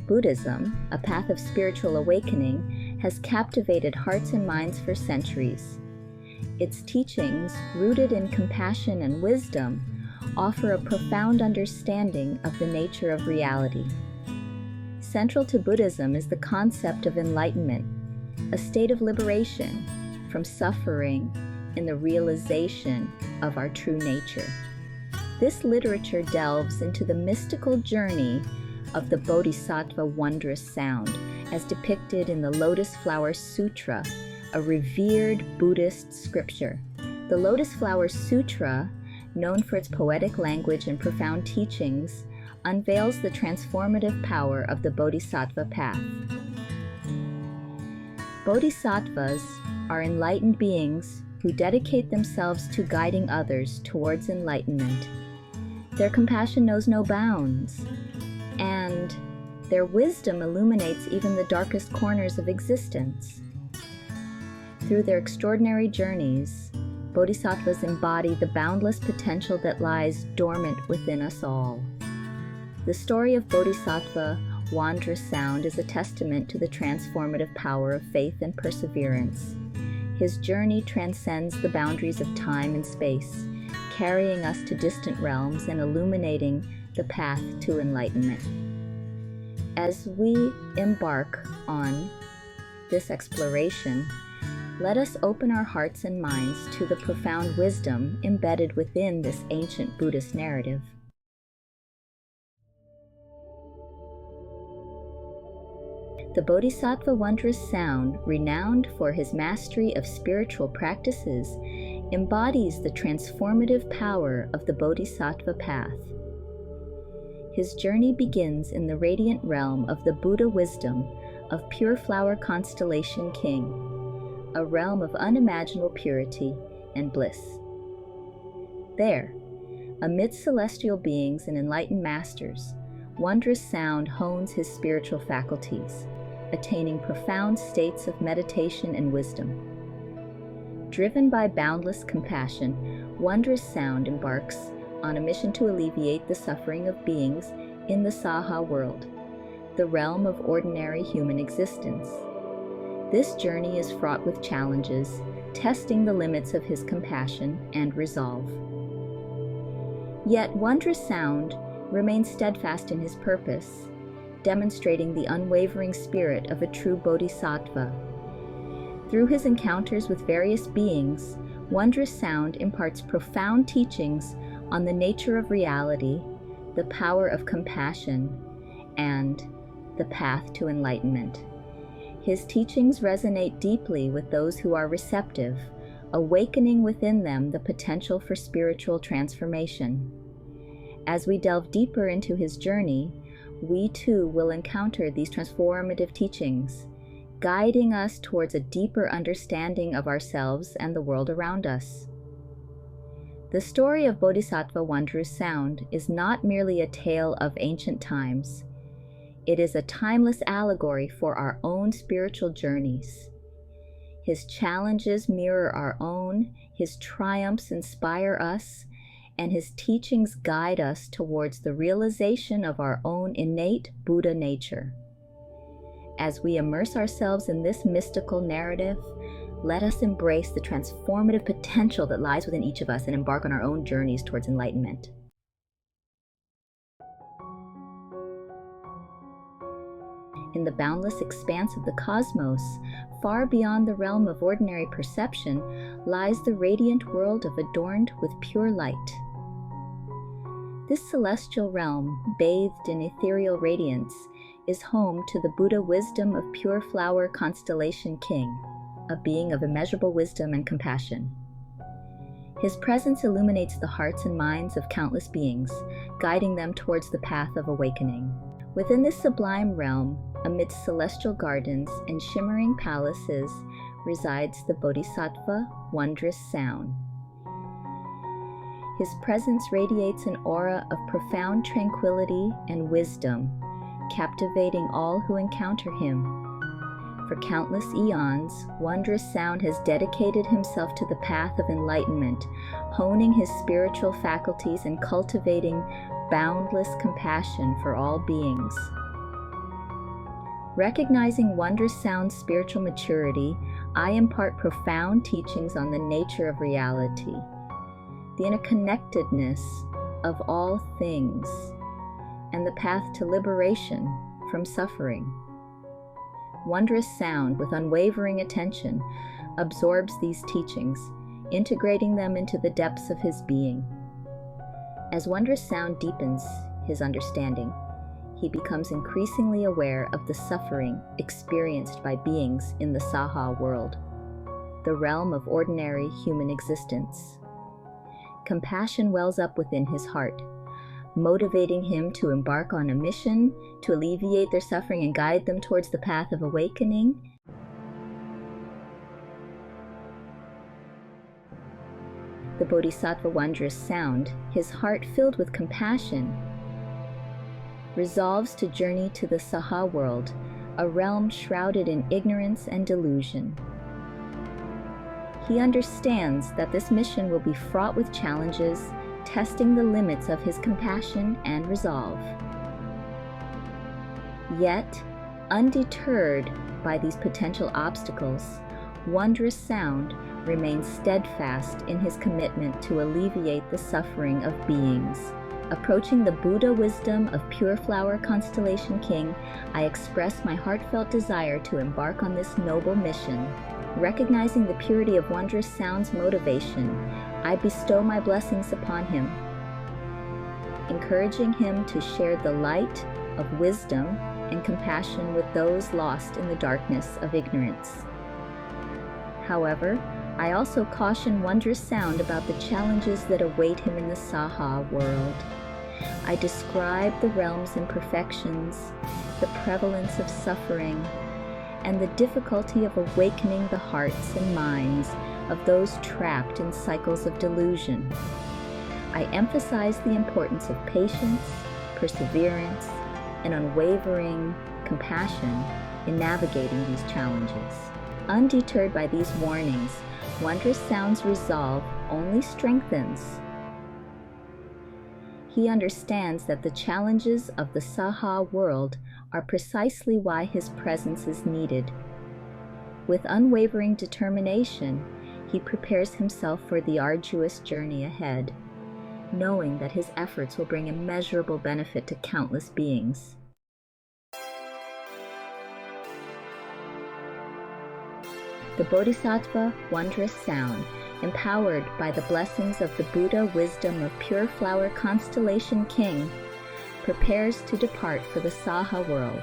Buddhism, a path of spiritual awakening, has captivated hearts and minds for centuries. Its teachings, rooted in compassion and wisdom, offer a profound understanding of the nature of reality. Central to Buddhism is the concept of enlightenment, a state of liberation from suffering in the realization of our true nature. This literature delves into the mystical journey of the Bodhisattva Wondrous Sound, as depicted in the Lotus Flower Sutra, a revered Buddhist scripture. The Lotus Flower Sutra, known for its poetic language and profound teachings, unveils the transformative power of the Bodhisattva path. Bodhisattvas are enlightened beings who dedicate themselves to guiding others towards enlightenment. Their compassion knows no bounds, and their wisdom illuminates even the darkest corners of existence. Through their extraordinary journeys, Bodhisattvas embody the boundless potential that lies dormant within us all. The story of Bodhisattva Wondrous Sound is a testament to the transformative power of faith and perseverance. His journey transcends the boundaries of time and space, carrying us to distant realms and illuminating the path to enlightenment. As we embark on this exploration, let us open our hearts and minds to the profound wisdom embedded within this ancient Buddhist narrative. The Bodhisattva Wondrous Sound, renowned for his mastery of spiritual practices, embodies the transformative power of the Bodhisattva path. His journey begins in the radiant realm of the Buddha wisdom of Pure Flower Constellation King, a realm of unimaginable purity and bliss. There, amidst celestial beings and enlightened masters, Wondrous Sound hones his spiritual faculties, attaining profound states of meditation and wisdom. Driven by boundless compassion, Wondrous Sound embarks on a mission to alleviate the suffering of beings in the Saha world, the realm of ordinary human existence. This journey is fraught with challenges, testing the limits of his compassion and resolve. Yet Wondrous Sound remains steadfast in his purpose, demonstrating the unwavering spirit of a true bodhisattva. Through his encounters with various beings, Wondrous Sound imparts profound teachings on the nature of reality, the power of compassion, and the path to enlightenment. His teachings resonate deeply with those who are receptive, awakening within them the potential for spiritual transformation. As we delve deeper into his journey, we too will encounter these transformative teachings, guiding us towards a deeper understanding of ourselves and the world around us. The story of Bodhisattva Wondrous Sound is not merely a tale of ancient times. It is a timeless allegory for our own spiritual journeys. His challenges mirror our own, his triumphs inspire us, and his teachings guide us towards the realization of our own innate Buddha nature. As we immerse ourselves in this mystical narrative, let us embrace the transformative potential that lies within each of us and embark on our own journeys towards enlightenment. In the boundless expanse of the cosmos, far beyond the realm of ordinary perception, lies the radiant world adorned with pure light. This celestial realm, bathed in ethereal radiance, is home to the Buddha wisdom of Pure Flower Constellation King, a being of immeasurable wisdom and compassion. His presence illuminates the hearts and minds of countless beings, guiding them towards the path of awakening. Within this sublime realm, amidst celestial gardens and shimmering palaces, resides the Bodhisattva Wondrous Sound. His presence radiates an aura of profound tranquility and wisdom, captivating all who encounter him. For countless eons, Wondrous Sound has dedicated himself to the path of enlightenment, honing his spiritual faculties and cultivating boundless compassion for all beings. Recognizing Wondrous Sound's spiritual maturity, I impart profound teachings on the nature of reality, the interconnectedness of all things, and the path to liberation from suffering. Wondrous Sound, with unwavering attention, absorbs these teachings, integrating them into the depths of his being. As Wondrous Sound deepens his understanding, he becomes increasingly aware of the suffering experienced by beings in the Saha world, the realm of ordinary human existence. Compassion wells up within his heart, motivating him to embark on a mission to alleviate their suffering and guide them towards the path of awakening. The Bodhisattva Wondrous Sound, his heart filled with compassion, resolves to journey to the Saha world, a realm shrouded in ignorance and delusion. He understands that this mission will be fraught with challenges, testing the limits of his compassion and resolve. Yet, undeterred by these potential obstacles, Wondrous Sound remains steadfast in his commitment to alleviate the suffering of beings. Approaching the Buddha wisdom of Pure Flower Constellation King, I express my heartfelt desire to embark on this noble mission. Recognizing the purity of Wondrous Sound's motivation, I bestow my blessings upon him, encouraging him to share the light of wisdom and compassion with those lost in the darkness of ignorance. However, I also caution Wondrous Sound about the challenges that await him in the Saha world. I describe the realm's imperfections, the prevalence of suffering, and the difficulty of awakening the hearts and minds of those trapped in cycles of delusion. I emphasize the importance of patience, perseverance, and unwavering compassion in navigating these challenges. Undeterred by these warnings, Wondrous Sound's resolve only strengthens. He understands that the challenges of the Saha world are precisely why his presence is needed. With unwavering determination, he prepares himself for the arduous journey ahead, knowing that his efforts will bring immeasurable benefit to countless beings. The Bodhisattva Wondrous Sound, empowered by the blessings of the Buddha wisdom of Pure Flower Constellation King, prepares to depart for the Saha world.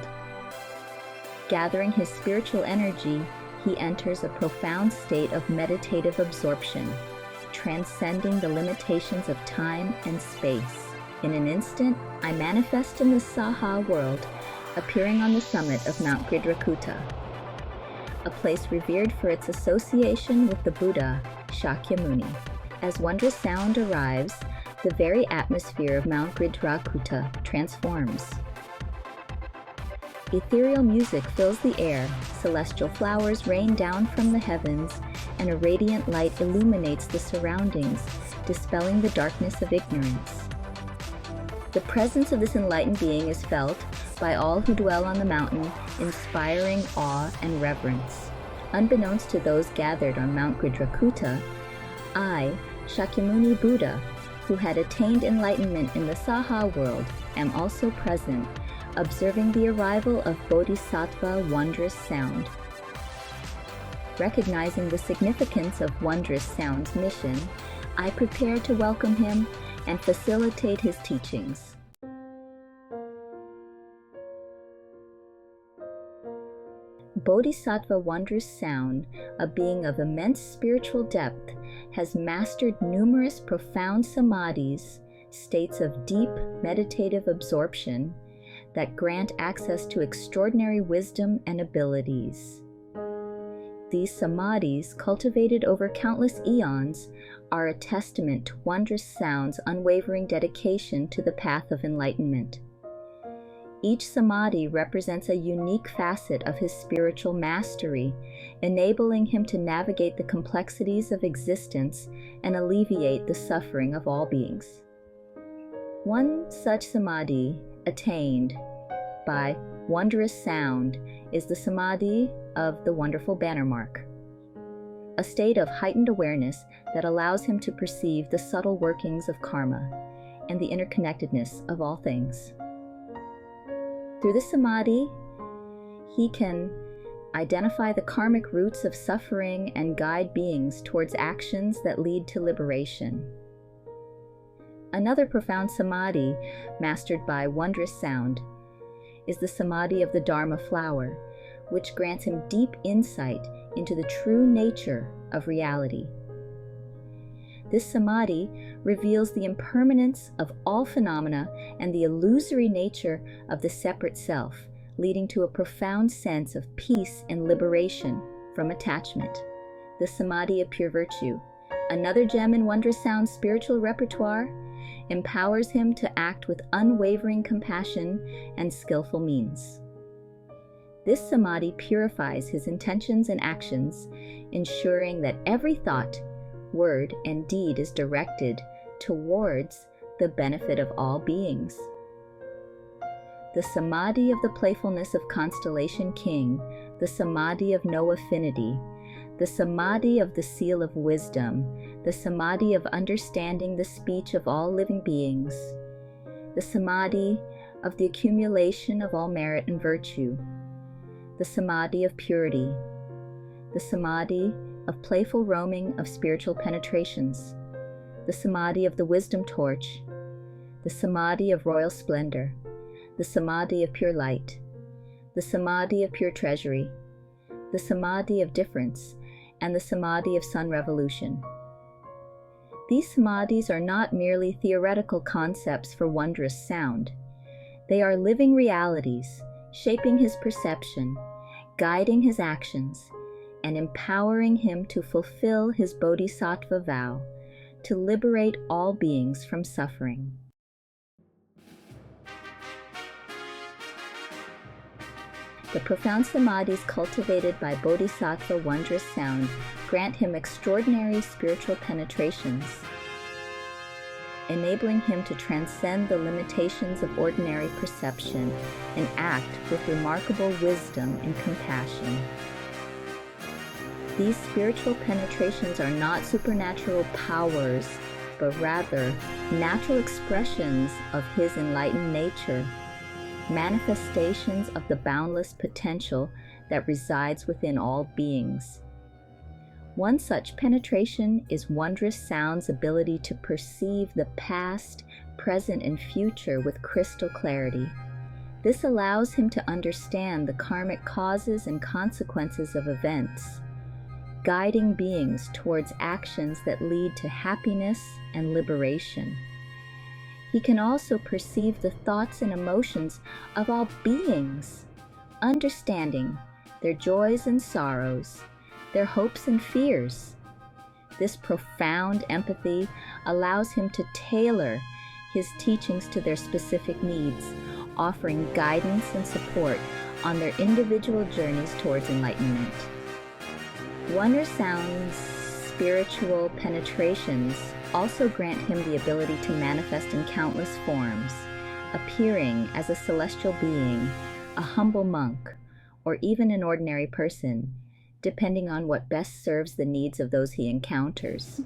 Gathering his spiritual energy, he enters a profound state of meditative absorption, transcending the limitations of time and space. In an instant, I manifest in the Saha world, appearing on the summit of Mount Gridhrakuta, a place revered for its association with the Buddha, Shakyamuni. As Wondrous Sound arrives, the very atmosphere of Mount Gridhrakuta transforms. Ethereal music fills the air, celestial flowers rain down from the heavens, and a radiant light illuminates the surroundings, dispelling the darkness of ignorance. The presence of this enlightened being is felt by all who dwell on the mountain, inspiring awe and reverence. Unbeknownst to those gathered on Mount Gridhrakuta, I, Shakyamuni Buddha, who had attained enlightenment in the Saha world, am also present, observing the arrival of Bodhisattva Wondrous Sound. Recognizing the significance of Wondrous Sound's mission, I prepare to welcome him and facilitate his teachings. Bodhisattva Wondrous Sound, a being of immense spiritual depth, has mastered numerous profound Samadhis, states of deep meditative absorption, that grant access to extraordinary wisdom and abilities. These Samadhis, cultivated over countless eons, are a testament to Wondrous Sound's unwavering dedication to the path of enlightenment. Each Samadhi represents a unique facet of his spiritual mastery, enabling him to navigate the complexities of existence and alleviate the suffering of all beings. One such Samadhi, attained by Wondrous Sound is the Samadhi of the wonderful banner mark, a state of heightened awareness that allows him to perceive the subtle workings of karma and the interconnectedness of all things. Through this Samadhi, he can identify the karmic roots of suffering and guide beings towards actions that lead to liberation. Another profound Samadhi, mastered by Wondrous Sound, is the Samadhi of the Dharma Flower, which grants him deep insight into the true nature of reality. This Samadhi reveals the impermanence of all phenomena and the illusory nature of the separate self, leading to a profound sense of peace and liberation from attachment. The Samadhi of Pure Virtue, another gem in Wondrous Sound's spiritual repertoire, empowers him to act with unwavering compassion and skillful means. This Samadhi purifies his intentions and actions, ensuring that every thought, word, and deed is directed towards the benefit of all beings. The Samadhi of the playfulness of Constellation King, the Samadhi of no affinity, the Samadhi of the seal of wisdom, the Samadhi of understanding the speech of all living beings, the Samadhi of the accumulation of all merit and virtue, the Samadhi of purity, the Samadhi of playful roaming of spiritual penetrations, the Samadhi of the wisdom torch, the Samadhi of royal splendor, the Samadhi of pure light, the Samadhi of pure treasury, the Samadhi of difference, and the Samadhi of sun revolution. These Samadhis are not merely theoretical concepts for Wondrous Sound. They are living realities, shaping his perception, guiding his actions, and empowering him to fulfill his Bodhisattva vow, to liberate all beings from suffering. The profound Samadhis cultivated by Bodhisattva Wondrous Sound grant him extraordinary spiritual penetrations, enabling him to transcend the limitations of ordinary perception and act with remarkable wisdom and compassion. These spiritual penetrations are not supernatural powers, but rather natural expressions of his enlightened nature, manifestations of the boundless potential that resides within all beings. One such penetration is Wondrous Sound's ability to perceive the past, present, and future with crystal clarity. This allows him to understand the karmic causes and consequences of events, guiding beings towards actions that lead to happiness and liberation. He can also perceive the thoughts and emotions of all beings, understanding their joys and sorrows, their hopes and fears. This profound empathy allows him to tailor his teachings to their specific needs, offering guidance and support on their individual journeys towards enlightenment. Wondrous Sound's spiritual penetrations also grant him the ability to manifest in countless forms, appearing as a celestial being, a humble monk, or even an ordinary person, depending on what best serves the needs of those he encounters.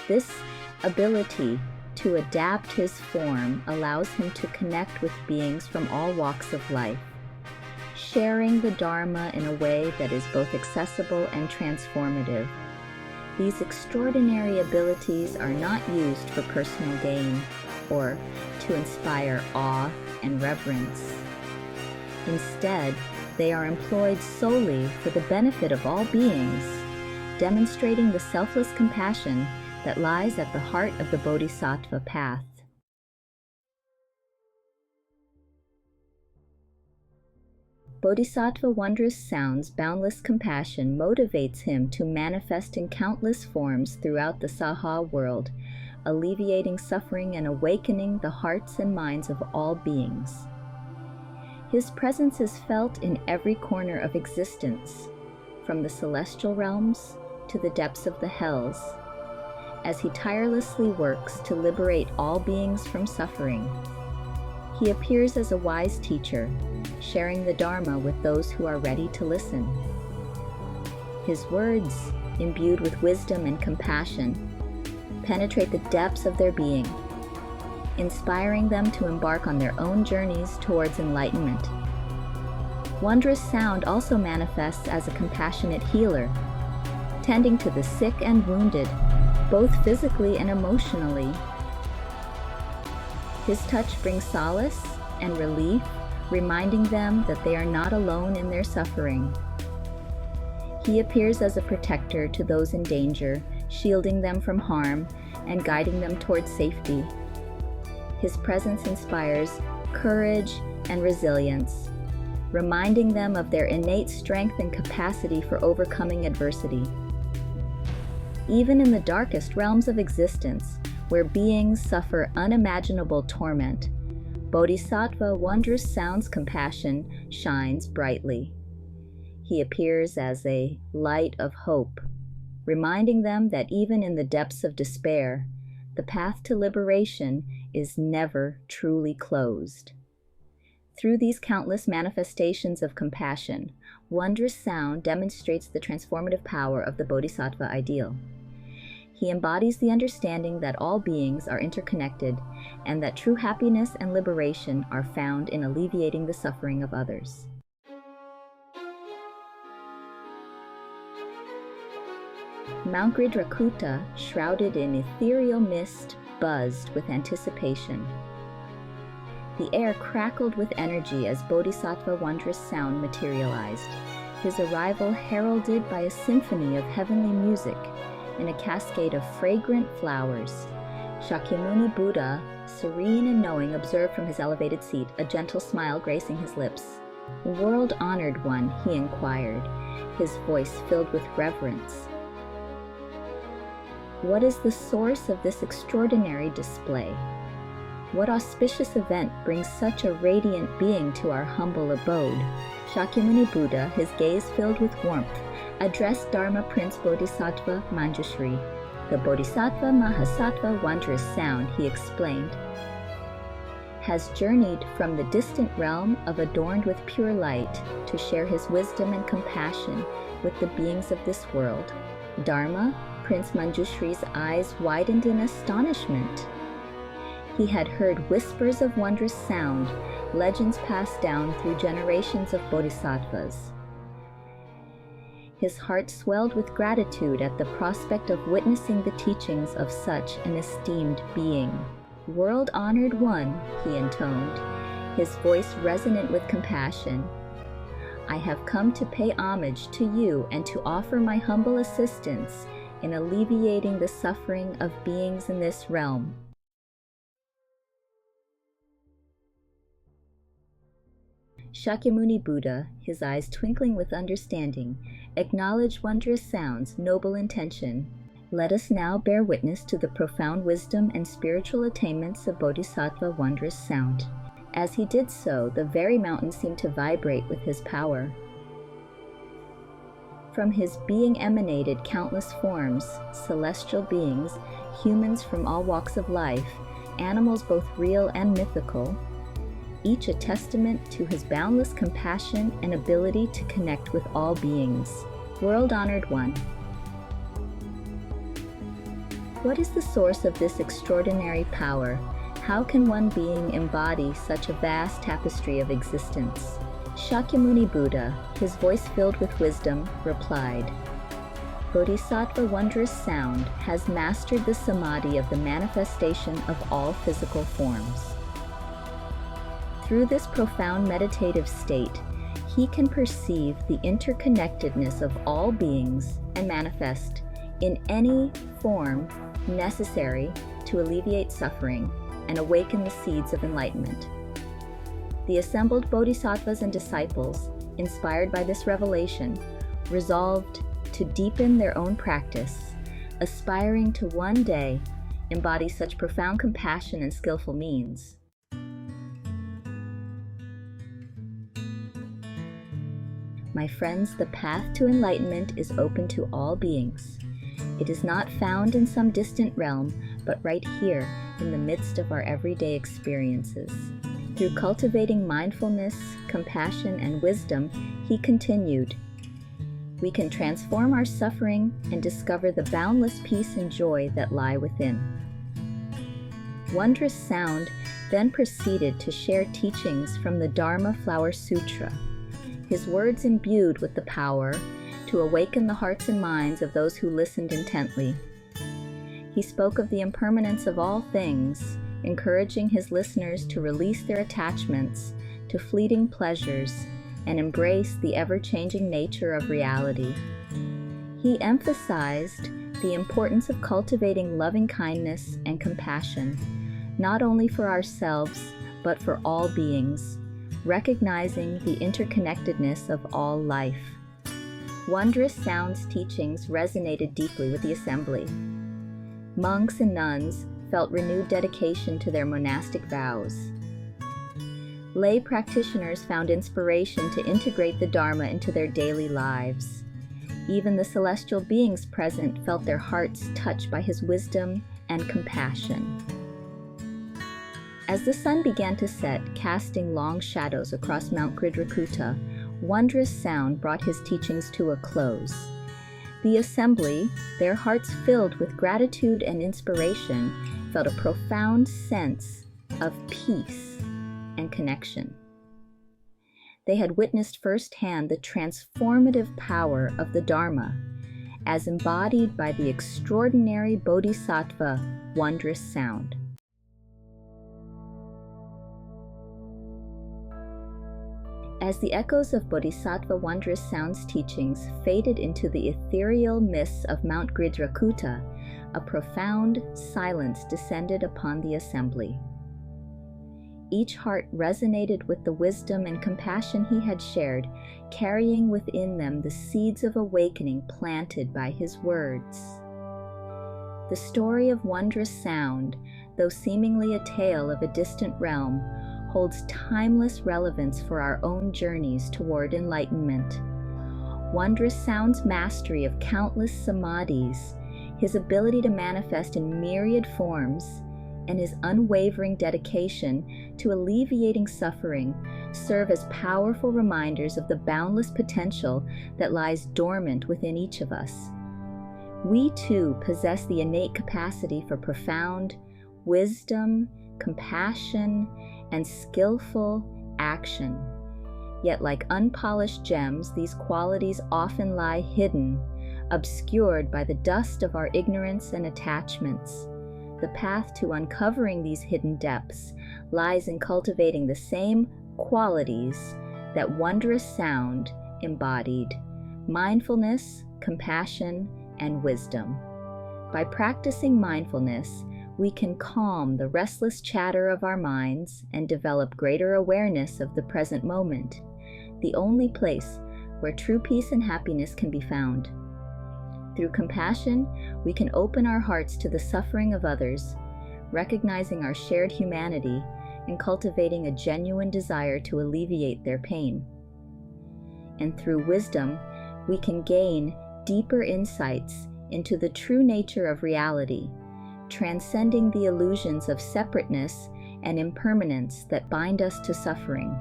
This ability to adapt his form allows him to connect with beings from all walks of life, sharing the Dharma in a way that is both accessible and transformative. These extraordinary abilities are not used for personal gain or to inspire awe and reverence. Instead, they are employed solely for the benefit of all beings, demonstrating the selfless compassion that lies at the heart of the Bodhisattva path. Bodhisattva Wondrous Sound's boundless compassion motivates him to manifest in countless forms throughout the Saha world, alleviating suffering and awakening the hearts and minds of all beings. His presence is felt in every corner of existence, from the celestial realms to the depths of the hells, as he tirelessly works to liberate all beings from suffering. He appears as a wise teacher, sharing the Dharma with those who are ready to listen. His words, imbued with wisdom and compassion, penetrate the depths of their being, inspiring them to embark on their own journeys towards enlightenment. Wondrous Sound also manifests as a compassionate healer, tending to the sick and wounded, both physically and emotionally. His touch brings solace and relief, reminding them that they are not alone in their suffering. He appears as a protector to those in danger, shielding them from harm and guiding them towards safety. His presence inspires courage and resilience, reminding them of their innate strength and capacity for overcoming adversity. Even in the darkest realms of existence, where beings suffer unimaginable torment, Bodhisattva Wondrous Sound's compassion shines brightly. He appears as a light of hope, reminding them that even in the depths of despair, the path to liberation is never truly closed. Through these countless manifestations of compassion, Wondrous Sound demonstrates the transformative power of the Bodhisattva ideal. He embodies the understanding that all beings are interconnected and that true happiness and liberation are found in alleviating the suffering of others. Mount Gridhrakuta, shrouded in ethereal mist, buzzed with anticipation. The air crackled with energy as Bodhisattva Wondrous Sound materialized, his arrival heralded by a symphony of heavenly music and a cascade of fragrant flowers. Shakyamuni Buddha, serene and knowing, observed from his elevated seat, a gentle smile gracing his lips. "World-honored one," he inquired, his voice filled with reverence. "What is the source of this extraordinary display? What auspicious event brings such a radiant being to our humble abode?" Shakyamuni Buddha, his gaze filled with warmth, addressed Dharma Prince Bodhisattva Manjushri. "The Bodhisattva Mahasattva Wondrous Sound," he explained, "has journeyed from the distant realm of adorned with pure light to share his wisdom and compassion with the beings of this world." Dharma, Prince Manjushri's eyes widened in astonishment. He had heard whispers of wondrous sound, legends passed down through generations of bodhisattvas. His heart swelled with gratitude at the prospect of witnessing the teachings of such an esteemed being. "World-honored one," he intoned, his voice resonant with compassion. "I have come to pay homage to you and to offer my humble assistance in alleviating the suffering of beings in this realm." Shakyamuni Buddha, his eyes twinkling with understanding, acknowledged Wondrous Sound's noble intention. Let us now bear witness to the profound wisdom and spiritual attainments of Bodhisattva Wondrous Sound. As he did so, the very mountain seemed to vibrate with his power. From his being emanated countless forms, celestial beings, humans from all walks of life, animals both real and mythical, each a testament to his boundless compassion and ability to connect with all beings. World-honored one. What is the source of this extraordinary power? How can one being embody such a vast tapestry of existence? Shakyamuni Buddha, his voice filled with wisdom, replied, "Bodhisattva Wondrous Sound has mastered the samadhi of the manifestation of all physical forms. Through this profound meditative state, he can perceive the interconnectedness of all beings and manifest in any form necessary to alleviate suffering and awaken the seeds of enlightenment." The assembled bodhisattvas and disciples, inspired by this revelation, resolved to deepen their own practice, aspiring to one day embody such profound compassion and skillful means. My friends, the path to enlightenment is open to all beings. It is not found in some distant realm, but right here in the midst of our everyday experiences. Through cultivating mindfulness, compassion, and wisdom, he continued, "We can transform our suffering and discover the boundless peace and joy that lie within." Wondrous Sound then proceeded to share teachings from the Dharma Flower Sutra, his words imbued with the power to awaken the hearts and minds of those who listened intently. He spoke of the impermanence of all things, encouraging his listeners to release their attachments to fleeting pleasures and embrace the ever-changing nature of reality. He emphasized the importance of cultivating loving kindness and compassion, not only for ourselves, but for all beings, recognizing the interconnectedness of all life. Wondrous Sound's teachings resonated deeply with the assembly. Monks and nuns felt renewed dedication to their monastic vows. Lay practitioners found inspiration to integrate the Dharma into their daily lives. Even the celestial beings present felt their hearts touched by his wisdom and compassion. As the sun began to set, casting long shadows across Mount Gridhrakuta, Wondrous Sound brought his teachings to a close. The assembly, their hearts filled with gratitude and inspiration, felt a profound sense of peace and connection. They had witnessed firsthand the transformative power of the Dharma, as embodied by the extraordinary Bodhisattva Wondrous Sound. As the echoes of Bodhisattva Wondrous Sound's teachings faded into the ethereal mists of Mount Gridhrakuta, a profound silence descended upon the assembly. Each heart resonated with the wisdom and compassion he had shared, carrying within them the seeds of awakening planted by his words. The story of Wondrous Sound, though seemingly a tale of a distant realm, holds timeless relevance for our own journeys toward enlightenment. Wondrous Sound's mastery of countless Samadhis, his ability to manifest in myriad forms, and his unwavering dedication to alleviating suffering serve as powerful reminders of the boundless potential that lies dormant within each of us. We too possess the innate capacity for profound wisdom, compassion, and skillful action. Yet like unpolished gems, these qualities often lie hidden, obscured by the dust of our ignorance and attachments. The path to uncovering these hidden depths lies in cultivating the same qualities that Wondrous Sound embodied: mindfulness, compassion, and wisdom. By practicing mindfulness, we can calm the restless chatter of our minds and develop greater awareness of the present moment, the only place where true peace and happiness can be found. Through compassion, we can open our hearts to the suffering of others, recognizing our shared humanity and cultivating a genuine desire to alleviate their pain. And through wisdom, we can gain deeper insights into the true nature of reality, transcending the illusions of separateness and impermanence that bind us to suffering.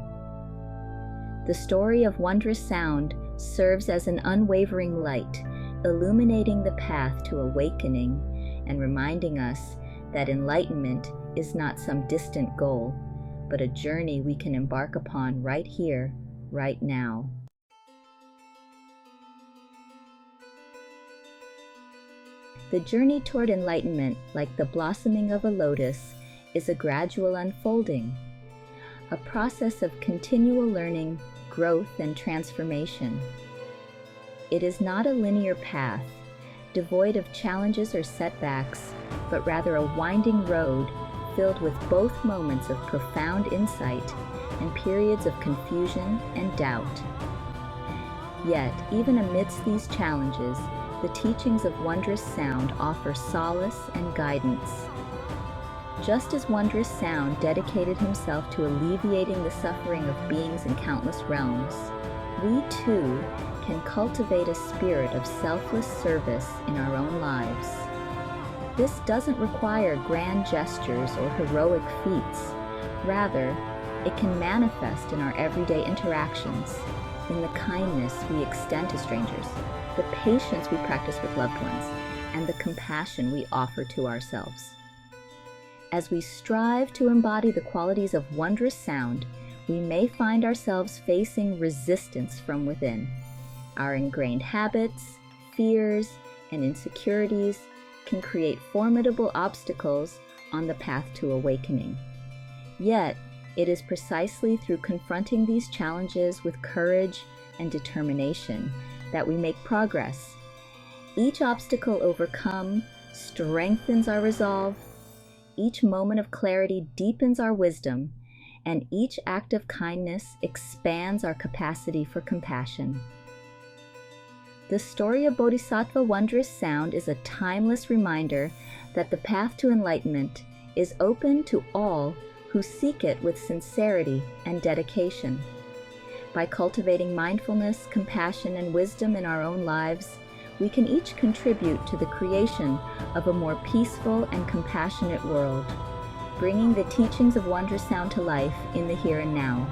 The story of Wondrous Sound serves as an unwavering light, illuminating the path to awakening and reminding us that enlightenment is not some distant goal, but a journey we can embark upon right here, right now. The journey toward enlightenment, like the blossoming of a lotus, is a gradual unfolding, a process of continual learning, growth, and transformation. It is not a linear path, devoid of challenges or setbacks, but rather a winding road filled with both moments of profound insight and periods of confusion and doubt. Yet, even amidst these challenges, the teachings of Wondrous Sound offer solace and guidance. Just as Wondrous Sound dedicated himself to alleviating the suffering of beings in countless realms, we too can cultivate a spirit of selfless service in our own lives. This doesn't require grand gestures or heroic feats. Rather, It can manifest in our everyday interactions, in the kindness we extend to strangers, the patience we practice with loved ones, and the compassion we offer to ourselves. As we strive to embody the qualities of wondrous sound, we may find ourselves facing resistance from within. Our ingrained habits, fears, and insecurities can create formidable obstacles on the path to awakening. Yet, it is precisely through confronting these challenges with courage and determination that we make progress. Each obstacle overcome strengthens our resolve, each moment of clarity deepens our wisdom, and each act of kindness expands our capacity for compassion. The story of Bodhisattva Wondrous Sound is a timeless reminder that the path to enlightenment is open to all who seek it with sincerity and dedication. By cultivating mindfulness, compassion, and wisdom in our own lives, we can each contribute to the creation of a more peaceful and compassionate world, bringing the teachings of Wondrous Sound to life in the here and now.